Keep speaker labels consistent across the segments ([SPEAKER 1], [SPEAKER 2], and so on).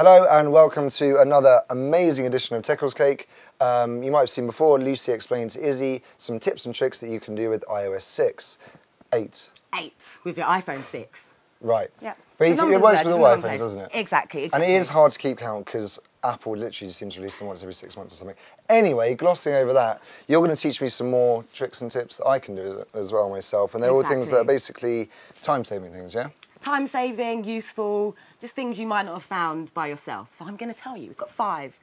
[SPEAKER 1] Hello and welcome to another amazing edition of Tickles Cake. You might have seen before, Lucy explained to Izzy some tips and tricks that you can do with iOS 6. 8.
[SPEAKER 2] 8 with your iPhone 6.
[SPEAKER 1] Right.
[SPEAKER 2] Yeah.
[SPEAKER 1] But it works with all iPhones, doesn't it?
[SPEAKER 2] Exactly.
[SPEAKER 1] And it is hard to keep count because Apple literally just seems to release them once every 6 months or something. Anyway, glossing over that, you're going to teach me some more tricks and tips that I can do as well myself. And they're all things that are basically time-saving things, yeah?
[SPEAKER 2] Time-saving, useful, just things you might not have found by yourself. So I'm going to tell you, we've got five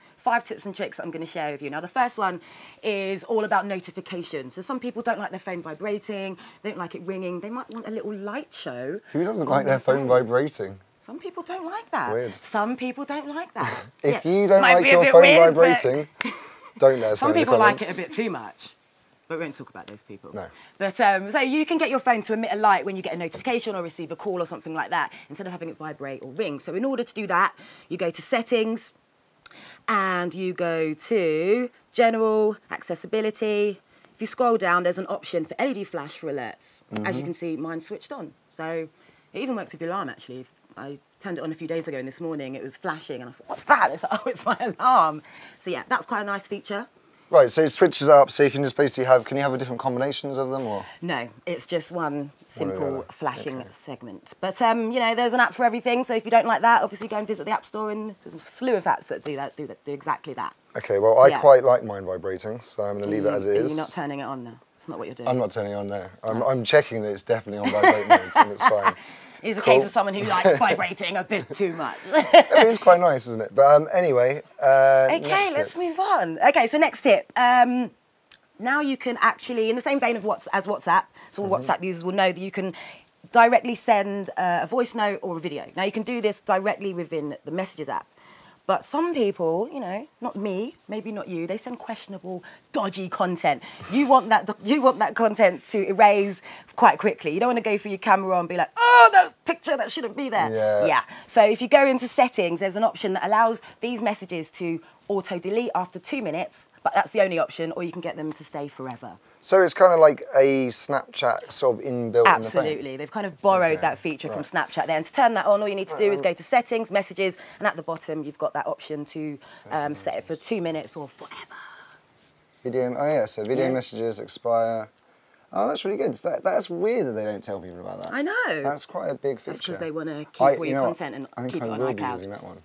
[SPEAKER 2] tips and tricks that I'm going to share with you. Now, the first one is all about notifications. So some people don't like their phone vibrating, they don't like it ringing. They might want a little light show.
[SPEAKER 1] Who doesn't like their phone vibrating?
[SPEAKER 2] Some people don't like that.
[SPEAKER 1] Weird.
[SPEAKER 2] Some people don't like that.
[SPEAKER 1] If you don't like your phone vibrating, don't let us know.
[SPEAKER 2] Some people like it a bit too much. But we won't talk about those people.
[SPEAKER 1] No.
[SPEAKER 2] But so you can get your phone to emit a light when you get a notification or receive a call or something like that, instead of having it vibrate or ring. So in order to do that, you go to Settings, and you go to General, Accessibility. If you scroll down, there's an option for LED flash for alerts. As you can see, mine's switched on. So it even works with your alarm, actually. I turned it on a few days ago and this morning it was flashing and I thought, what's that? It's like, oh, it's my alarm. So yeah, that's quite a nice feature.
[SPEAKER 1] Right, so it switches up, so you can just basically have, can you have different combinations of them, or?
[SPEAKER 2] No, it's just one simple flashing segment. But, you know, there's an app for everything, so if you don't like that, obviously go and visit the App Store, and there's a slew of apps that do exactly that.
[SPEAKER 1] Okay, well, I quite like mine vibrating, so I'm going to leave it as it is.
[SPEAKER 2] You're not turning it on now? It's not what you're doing?
[SPEAKER 1] I'm not turning it on now. I'm checking that it's definitely on vibrate mode, and it's fine.
[SPEAKER 2] It's a case of someone who likes vibrating a bit too much.
[SPEAKER 1] It is quite nice, isn't it? But anyway,
[SPEAKER 2] okay, let's move on. Okay, so next tip. Now you can actually, in the same vein of as WhatsApp, so all WhatsApp users will know that you can directly send a voice note or a video. Now you can do this directly within the Messages app. But some people, you know, not me, maybe not you, they send questionable, dodgy content. You want that content to erase quite quickly. You don't want to go through your camera and be like, oh, that picture, that shouldn't be there. Yeah. So if you go into Settings, there's an option that allows these messages to auto-delete after 2 minutes, but that's the only option, or you can get them to stay forever.
[SPEAKER 1] So it's kind of like a Snapchat sort of inbuilt in the phone?
[SPEAKER 2] Absolutely. They've kind of borrowed that feature from Snapchat there. And to turn that on, all you need to do is go to Settings, Messages, and at the bottom you've got that option to set it for 2 minutes or forever.
[SPEAKER 1] Video, oh yeah, so video messages expire. Oh, that's really good. That's weird that they don't tell people about that.
[SPEAKER 2] I know.
[SPEAKER 1] That's quite a big feature.
[SPEAKER 2] That's because they want to keep all your content and keep it on iCloud.
[SPEAKER 1] I think I will be using that one.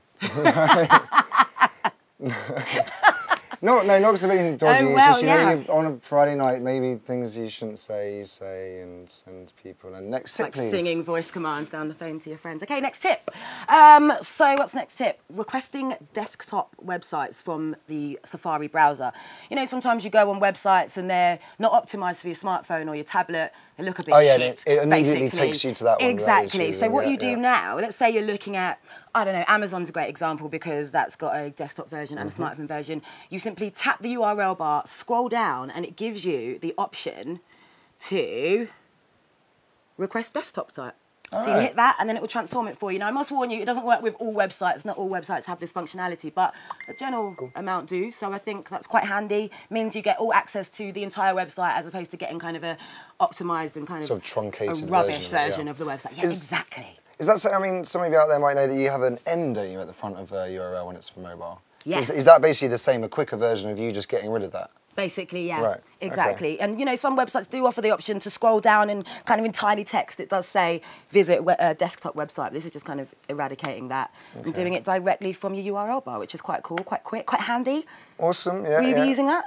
[SPEAKER 1] No, not because of anything dodgy.
[SPEAKER 2] Oh, well,
[SPEAKER 1] it's just, you know, on a Friday night, maybe things you shouldn't say, you say, and send people. And next tip, please.
[SPEAKER 2] Singing voice commands down the phone to your friends. Okay, next tip. So what's next tip? Requesting desktop websites from the Safari browser. You know, sometimes you go on websites and they're not optimised for your smartphone or your tablet. They look a bit shit.
[SPEAKER 1] It immediately takes you to that one.
[SPEAKER 2] Exactly. So what you do now, let's say you're looking at, I don't know, Amazon's a great example because that's got a desktop version and a smartphone version. You simply tap the URL bar, scroll down, and it gives you the option to request desktop type. So you hit that, and then it will transform it for you. Now, I must warn you, it doesn't work with all websites. Not all websites have this functionality, but a general amount do. So I think that's quite handy. Means you get all access to the entire website as opposed to getting kind of a optimised and kind of
[SPEAKER 1] sort of truncated
[SPEAKER 2] a rubbish version of the website. Yeah, exactly.
[SPEAKER 1] Is that so? I mean, some of you out there might know that you have an end, don't you, at the front of a URL when it's for mobile?
[SPEAKER 2] Yes.
[SPEAKER 1] Is that basically the same, a quicker version of you just getting rid of that?
[SPEAKER 2] Basically, yeah.
[SPEAKER 1] Right.
[SPEAKER 2] Exactly. Okay. And, you know, some websites do offer the option to scroll down and kind of in tiny text, it does say, visit a desktop website. This is just kind of eradicating that and doing it directly from your URL bar, which is quite cool, quite quick, quite handy.
[SPEAKER 1] Awesome, yeah.
[SPEAKER 2] Will you be using that?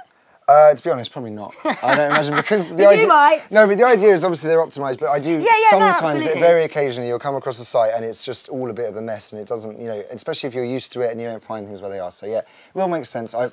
[SPEAKER 1] To be honest, probably not. I don't imagine, because the idea...
[SPEAKER 2] You might.
[SPEAKER 1] No, but the idea is obviously they're optimised, but I do sometimes, very occasionally, you'll come across a site and it's just all a bit of a mess and it doesn't, you know, especially if you're used to it and you don't find things where they are. So yeah, it will make sense. I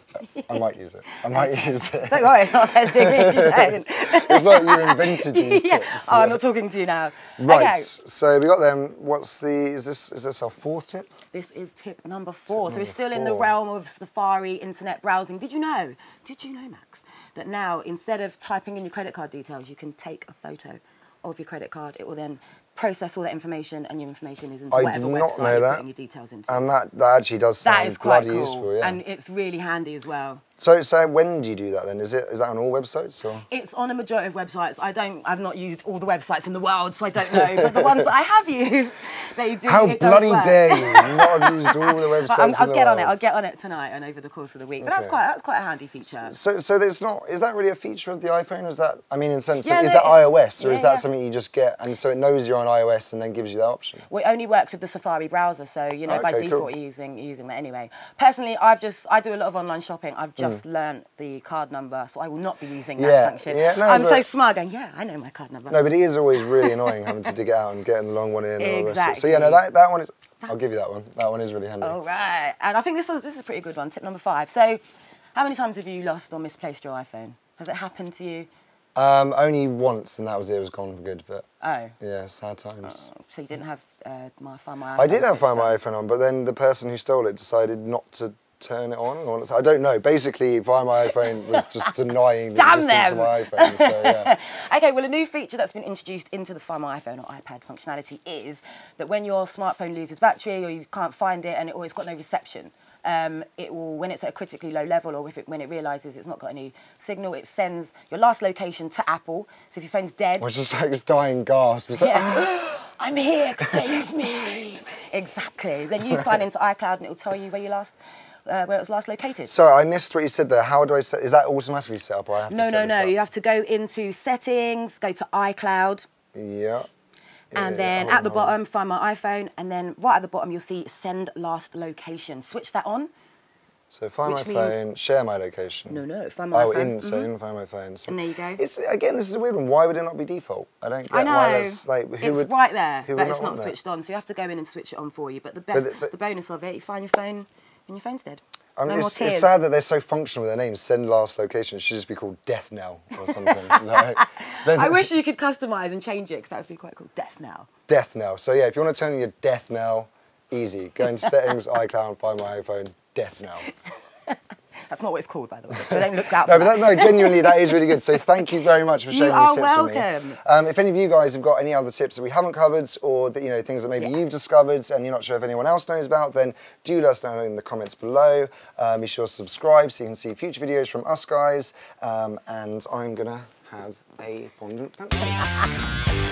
[SPEAKER 1] might use it. I might use it.
[SPEAKER 2] Don't worry, it's not offending me if you don't.
[SPEAKER 1] It's like you invented these tips.
[SPEAKER 2] Oh, I'm not talking to you now.
[SPEAKER 1] Right,
[SPEAKER 2] okay.
[SPEAKER 1] So we got them. What's the, is this our fourth tip?
[SPEAKER 2] This is tip number 4. So we're still in the realm of Safari internet browsing. Did you know, Max, that now instead of typing in your credit card details, you can take a photo of your credit card. It will then process all that information, and your information is into whatever website you're putting your details into.
[SPEAKER 1] And that actually does sound bloody useful, yeah.
[SPEAKER 2] And it's really handy as well.
[SPEAKER 1] So when do you do that then? Is that on all websites or?
[SPEAKER 2] It's on a majority of websites. I've not used all the websites in the world, so I don't know. But the ones that I have used, they do.
[SPEAKER 1] How bloody dare you not have used all the websites
[SPEAKER 2] I'll get on it. I'll get on it tonight and over the course of the week. But that's quite a handy feature.
[SPEAKER 1] So there's not. Is that really a feature of the iPhone? Or is that? I mean, in sense, is that iOS or is that something you just get and so it knows you're on iOS and then gives you that option?
[SPEAKER 2] Well, it only works with the Safari browser, so by default you're using that anyway. Personally, I do a lot of online shopping. I've just learnt the card number, so I will not be using that function.
[SPEAKER 1] Yeah, no,
[SPEAKER 2] I'm so smart going, I know my card number.
[SPEAKER 1] No, but it is always really annoying having to dig it out and getting the long one in and all the rest of it. So yeah, no, that one is, I'll give you that one. That one is really handy.
[SPEAKER 2] All right. And I think this is a pretty good one, tip number 5. So how many times have you lost or misplaced your iPhone? Has it happened to you?
[SPEAKER 1] Only once, and that was it. It was gone for good, but yeah, sad times.
[SPEAKER 2] So you didn't have Find My iPhone?
[SPEAKER 1] I did have Find My iPhone on, but then the person who stole it decided not to turn it on. Or I don't know. Basically, Find My iPhone was just denying the existence of my iPhone. So, yeah.
[SPEAKER 2] Okay, well, a new feature that's been introduced into the Find My iPhone or iPad functionality is that when your smartphone loses battery or you can't find it and it's got no reception, it will, when it's at a critically low level or when it realises it's not got any signal, it sends your last location to Apple. So if your phone's dead...
[SPEAKER 1] Which is like this dying gasp. It's
[SPEAKER 2] I'm here, save me! Exactly. Then you sign into iCloud and it'll tell you where it was last located.
[SPEAKER 1] Sorry, I missed what you said there. How do I set... Is that automatically set up or I have to set this up?
[SPEAKER 2] You have to go into Settings, go to iCloud.
[SPEAKER 1] Yeah.
[SPEAKER 2] And then at the bottom, Find My iPhone, and then right at the bottom, you'll see Send Last Location. Switch that on.
[SPEAKER 1] So Find My Phone, Share My Location.
[SPEAKER 2] No, Find My iPhone.
[SPEAKER 1] In Find My Phone. So
[SPEAKER 2] and there you go.
[SPEAKER 1] Again, this is a weird one. Why would it not be default? I don't get
[SPEAKER 2] why
[SPEAKER 1] that's like...
[SPEAKER 2] It's right there, but it's not switched on. So you have to go in and switch it on for you. But the bonus of it, you find your phone and your phone's dead.
[SPEAKER 1] I mean, it's sad that they're so functional with their names. Send Last Location. It should just be called Death Knell or something.
[SPEAKER 2] I wish you could customise and change it because that would be quite cool. Death Knell.
[SPEAKER 1] Death Knell. So yeah, if you want to turn on your Death Knell, easy. Go into Settings, iCloud, Find My iPhone, Death Knell.
[SPEAKER 2] That's not what it's called, by the way. So don't look out
[SPEAKER 1] for that. No, genuinely, that is really good. So thank you very much for sharing these tips with me.
[SPEAKER 2] You are welcome.
[SPEAKER 1] If any of you guys have got any other tips that we haven't covered or that, things that maybe you've discovered and you're not sure if anyone else knows about, then do let us know in the comments below. Be sure to subscribe so you can see future videos from us guys. And I'm going to have a fondant fancy.